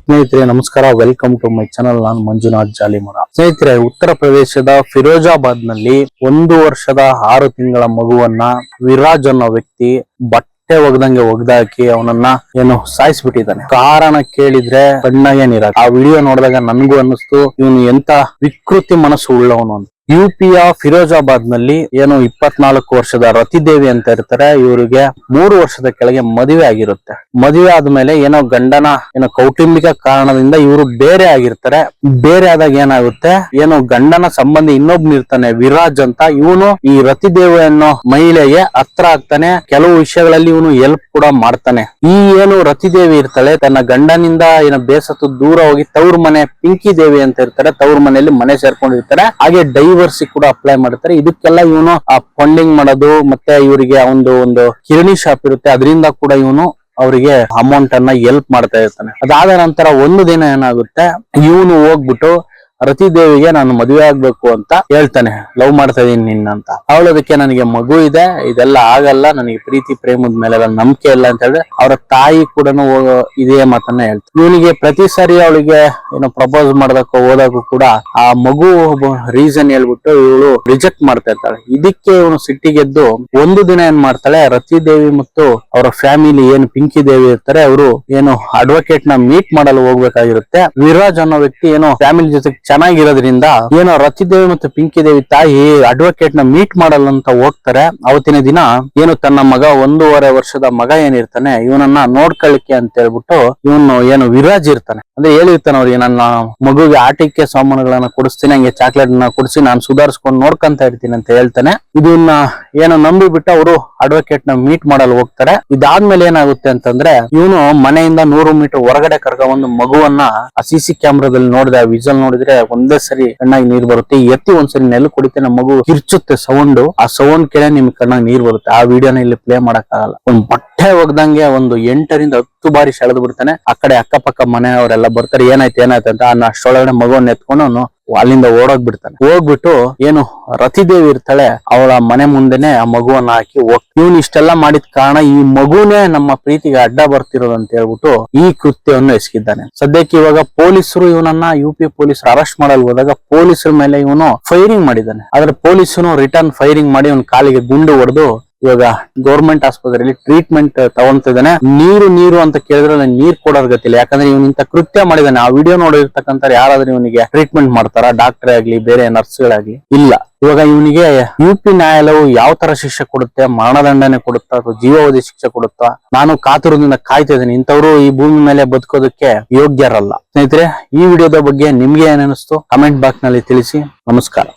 ಸ್ನೇಹಿತರೆ ನಮಸ್ಕಾರ, welcome to my channel. ನಾನು ಮಂಜುನಾಥ್ ಜಾಲಿಮರ. ಸ್ನೇಹಿತರೆ, ಉತ್ತರ ಪ್ರದೇಶದ ಫಿರೋಜಾಬಾದ್ ನಲ್ಲಿ 1 ವರ್ಷದ 6 ತಿಂಗಳ ಮಗುವನ್ನ ವಿರಾಜ್ ಅನ್ನೋ ವ್ಯಕ್ತಿ ಬಟ್ಟೆ ಒಗ್ದಂಗೆ ಒಗ್ದಾಕಿ ಅವನನ್ನ ಸಾಯಿಸ್ಬಿಟ್ಟಿದ್ದಾನೆ. ಕಾರಣ ಕೇಳಿದ್ರೆ ಕಣ್ಣಾಗೆ ನೀರ. ಆ ವಿಡಿಯೋ ನೋಡಿದಾಗ ನನ್ಗೂ ಅನ್ನಿಸ್ತು, ಇವನು ಎಂತ ವಿಕೃತಿ ಮನಸ್ಸು ಉಳ್ಳವನು ಅಂತ. ಯುಪಿಯ ಫಿರೋಜಾಬಾದ್ ನಲ್ಲಿ 24 ವರ್ಷದ ರತಿದೇವಿ ಅಂತ ಇರ್ತಾರೆ. ಇವರಿಗೆ 3 ವರ್ಷದ ಕೆಳಗೆ ಮದುವೆ ಆಗಿರುತ್ತೆ. ಮದುವೆ ಆದ್ಮೇಲೆ ಗಂಡನ ಕೌಟುಂಬಿಕ ಕಾರಣದಿಂದ ಇವರು ಬೇರೆ ಆಗಿರ್ತಾರೆ. ಬೇರೆ ಆದಾಗ ಏನಾಗುತ್ತೆ, ಗಂಡನ ಸಂಬಂಧಿ ಇನ್ನೊಬ್ನ ಇರ್ತಾನೆ ವಿರಾಜ್ ಅಂತ. ಇವನು ಈ ರತಿದೇವಿ ಅನ್ನೋ ಮಹಿಳೆಗೆ ಹತ್ರ ಆಗ್ತಾನೆ. ಕೆಲವು ವಿಷಯಗಳಲ್ಲಿ ಇವನು ಹೆಲ್ಪ್ ಕೂಡ ಮಾಡ್ತಾನೆ. ಈ ರತಿದೇವಿ ಇರ್ತಾಳೆ, ತನ್ನ ಗಂಡನಿಂದ ಬೇಸತ್ತು ದೂರ ಹೋಗಿ ತವ್ರ ಮನೆ ಪಿಂಕಿ ದೇವಿ ಅಂತ ಇರ್ತಾರೆ, ತವ್ರ ಮನೆಯಲ್ಲಿ ಮನೆ ಸೇರ್ಕೊಂಡಿರ್ತಾರೆ. ಹಾಗೆ ಡೈವರ್ಸ್ ಕೂಡ ಅಪ್ಲೈ ಮಾಡ್ತಾರೆ. ಇದಕ್ಕೆಲ್ಲ ಇವನು ಫಂಡಿಂಗ್ ಮಾಡೋದು, ಮತ್ತೆ ಇವರಿಗೆ ಒಂದು ಕಿರಣಿ ಶಾಪ್ ಇರುತ್ತೆ, ಅದರಿಂದ ಕೂಡ ಇವನು ಅವರಿಗೆ ಅಮೌಂಟ್ ಅನ್ನ ಹೆಲ್ಪ್ ಮಾಡ್ತಾ ಇರ್ತಾನೆ. ಅದಾದ ನಂತರ ಒಂದು ದಿನ ಏನಾಗುತ್ತೆ, ಇವನು ಹೋಗ್ಬಿಟ್ಟು ರತಿದೇವಿಗೆ ನಾನು ಮದುವೆ ಆಗ್ಬೇಕು ಅಂತ ಹೇಳ್ತಾನೆ. ಲವ್ ಮಾಡ್ತಾ ಇದೀನಿ ನಿನ್ನ ಅಂತ. ಅವಳು ಅದಕ್ಕೆ ನನಗೆ ಮಗು ಇದೆ, ಇದೆಲ್ಲ ಆಗಲ್ಲ, ನನಗೆ ಪ್ರೀತಿ ಪ್ರೇಮದ ಮೇಲೆ ನಂಬಿಕೆ ಇಲ್ಲ ಅಂತ ಹೇಳಿದ್ರೆ ಅವರ ತಾಯಿ ಕೂಡ ಇದೇ ಮಾತನ್ನ ಹೇಳ್ತಾರೆ. ಇವನಿಗೆ ಪ್ರತಿ ಸಾರಿ ಅವಳಿಗೆ ಪ್ರಪೋಸ್ ಮಾಡೋದಕ್ಕೂ ಹೋದಾಗೂ ಕೂಡ ಆ ಮಗು ರೀಸನ್ ಹೇಳ್ಬಿಟ್ಟು ಇವಳು ರಿಜೆಕ್ಟ್ ಮಾಡ್ತಾ ಇರ್ತಾಳೆ. ಇದಕ್ಕೆ ಇವನು ಸಿಟ್ಟಿಗೆದ್ದು ಒಂದು ದಿನ ಏನ್ ಮಾಡ್ತಾಳೆ, ರತಿದೇವಿ ಮತ್ತು ಅವರ ಫ್ಯಾಮಿಲಿ ಪಿಂಕಿ ದೇವಿ ಇರ್ತಾರೆ, ಅವರು ಅಡ್ವೊಕೇಟ್ ನ ಮೀಟ್ ಮಾಡಲು ಹೋಗ್ಬೇಕಾಗಿರುತ್ತೆ. ವಿರಾಜ್ ಅನ್ನೋ ವ್ಯಕ್ತಿ ಫ್ಯಾಮಿಲಿ ಜೊತೆ ಚೆನ್ನಾಗಿರೋದ್ರಿಂದ ರತಿದೇವಿ ಮತ್ತು ಪಿಂಕಿ ದೇವಿ ತಾಯಿ ಅಡ್ವೊಕೇಟ್ ನ ಮೀಟ್ ಮಾಡಲ್ಲ ಅಂತ ಹೋಗ್ತಾರೆ. ಅವತ್ತಿನ ದಿನ ತನ್ನ ಮಗ 1.5 ವರ್ಷದ ಮಗ ಏನಿರ್ತಾನೆ ಇವನನ್ನ ನೋಡ್ಕೊಳ್ಳಿಕ್ಕೆ ಅಂತ ಹೇಳ್ಬಿಟ್ಟು ಇವನು ವಿರಾಜ್ ಇರ್ತಾನೆ. ಅಂದ್ರೆ ಹೇಳಿರ್ತಾನೆ ಅವ್ರಿಗೆ, ನನ್ನ ಮಗುಗೆ ಆಟಿಕೆ ಸಾಮಾನುಗಳನ್ನ ಕೊಡಿಸ್ತೀನಿ, ಹಂಗೆ ಚಾಕ್ಲೇಟ್ ನ ಕೊಡಿಸಿ ನಾನು ಸುಧಾರಿಸ್ಕೊಂಡು ನೋಡ್ಕೊಂತ ಇರ್ತೀನಿ ಅಂತ ಹೇಳ್ತಾನೆ. ಇದನ್ನ ನಂಬಿಬಿಟ್ಟು ಅವರು ಅಡ್ವೊಕೇಟ್ ನ ಮೀಟ್ ಮಾಡಲು ಹೋಗ್ತಾರೆ. ಇದಾದ್ಮೇಲೆ ಏನಾಗುತ್ತೆ ಅಂತಂದ್ರೆ, ಇವನು ಮನೆಯಿಂದ 100 ಮೀಟರ್ ಹೊರಗಡೆ ಕರ್ಕೊಂಡು ಮಗುವನ್ನ ಆ CC ಕ್ಯಾಮ್ರಾದಲ್ಲಿ ನೋಡಿದೆ, ವಿಜುವಲ್ ನೋಡಿದ್ರೆ ಒಂದೇ ಸರಿ ಕಣ್ಣಾಗಿ ನೀರ್ ಬರುತ್ತೆ. ಎತ್ತಿ ಒಂದ್ಸರಿ ನೆಲ್ ಕುಡಿತಾನೆ, ಮಗು ಕಿರ್ಚುತ್ತೆ ಸೌಂಡ್. ಆ ಸೌಂಡ್ ಕೇಳಿ ನಿಮ್ಗೆ ಕಣ್ಣಾಗಿ ನೀರ್ ಬರುತ್ತೆ. ಆ ವಿಡಿಯೋನ ಇಲ್ಲಿ ಪ್ಲೇ ಮಾಡಕ್ ಆಗಲ್ಲ. ಒಂದ್ ಬಟ್ಟೆ ಒಗ್ದಂಗೆ 8 ರಿಂದ 10 ಬಾರಿ ಸೆಳೆದು ಬಿಡ್ತಾನೆ. ಆ ಕಡೆ ಅಕ್ಕಪಕ್ಕ ಮನೆಯವರೆಲ್ಲ ಬರ್ತಾರೆ, ಏನಾಯ್ತು ಅಂತ. ಅಷ್ಟೊಳಗಡೆ ಮಗುವನ್ನ ಎತ್ಕೊಂಡು ಅಲ್ಲಿಂದ ಹೋಗ್ಬಿಡ್ತಾನೆ. ಹೋಗ್ಬಿಟ್ಟು ರತಿದೇವಿ ಇರ್ತಾಳೆ, ಅವಳ ಮನೆ ಮುಂದೆನೆ ಆ ಮಗುವನ್ನ ಹಾಕಿ ಇವನು ಇಷ್ಟೆಲ್ಲ ಮಾಡಿದ ಕಾರಣ ಈ ಮಗುನೇ ನಮ್ಮ ಪ್ರೀತಿಗೆ ಅಡ್ಡ ಬರ್ತಿರೋದು ಅಂತ ಹೇಳ್ಬಿಟ್ಟು ಈ ಕೃತ್ಯವನ್ನು ಎಸಗಿದ್ದಾನೆ. ಸದ್ಯಕ್ಕೆ ಇವಾಗ ಪೊಲೀಸರು ಇವನನ್ನ UP ಪೊಲೀಸರು ಅರೆಸ್ಟ್ ಮಾಡಲು ಹೋದಾಗ ಪೊಲೀಸರ ಮೇಲೆ ಇವನು ಫೈರಿಂಗ್ ಮಾಡಿದ್ದಾನೆ. ಆದ್ರೆ ಪೊಲೀಸರು ರಿಟರ್ನ್ ಫೈರಿಂಗ್ ಮಾಡಿ ಇವನ್ ಕಾಲಿಗೆ ಗುಂಡು ಹೊಡೆದು ಇವಾಗ ಗೌರ್ಮೆಂಟ್ ಆಸ್ಪತ್ರೆಯಲ್ಲಿ ಟ್ರೀಟ್ಮೆಂಟ್ ತಗೊಂತಿದ್ದಾನೆ. ನೀರು ಅಂತ ಕೇಳಿದ್ರೆ ನೀರ್ ಕೊಡೋರ್ ಗತಿಲ್ಲ, ಯಾಕಂದ್ರೆ ಇವನ್ ಇಂತ ಕೃತ್ಯ ಮಾಡಿದಾನೆ. ಆ ವಿಡಿಯೋ ನೋಡಿರ್ತಕ್ಕಂಥ ಯಾರಾದ್ರೂ ಇವನಿಗೆ ಟ್ರೀಟ್ಮೆಂಟ್ ಮಾಡ್ತಾರ, ಡಾಕ್ಟರ್ ಆಗ್ಲಿ ಬೇರೆ ನರ್ಸ್ಗಳಾಗ್ಲಿ? ಇಲ್ಲ. ಇವಾಗ ಇವನಿಗೆ UP ನ್ಯಾಯಾಲಯವು ಯಾವ ತರ ಶಿಕ್ಷೆ ಕೊಡುತ್ತೆ, ಮರಣದಂಡನೆ ಕೊಡುತ್ತಾ ಅಥವಾ ಜೀವಾವಧಿ ಶಿಕ್ಷೆ ಕೊಡುತ್ತಾ, ನಾನು ಕಾತುರದಿಂದ ಕಾಯ್ತಾ ಇದ್ದೀನಿ. ಇಂಥವ್ರು ಈ ಭೂಮಿ ಮೇಲೆ ಬದುಕೋದಕ್ಕೆ ಯೋಗ್ಯರಲ್ಲ. ಸ್ನೇಹಿತರೆ, ಈ ವಿಡಿಯೋದ ಬಗ್ಗೆ ನಿಮ್ಗೆ ಏನಿಸ್ತು ಕಮೆಂಟ್ ಬಾಕ್ಸ್ ನಲ್ಲಿ ತಿಳಿಸಿ. ನಮಸ್ಕಾರ.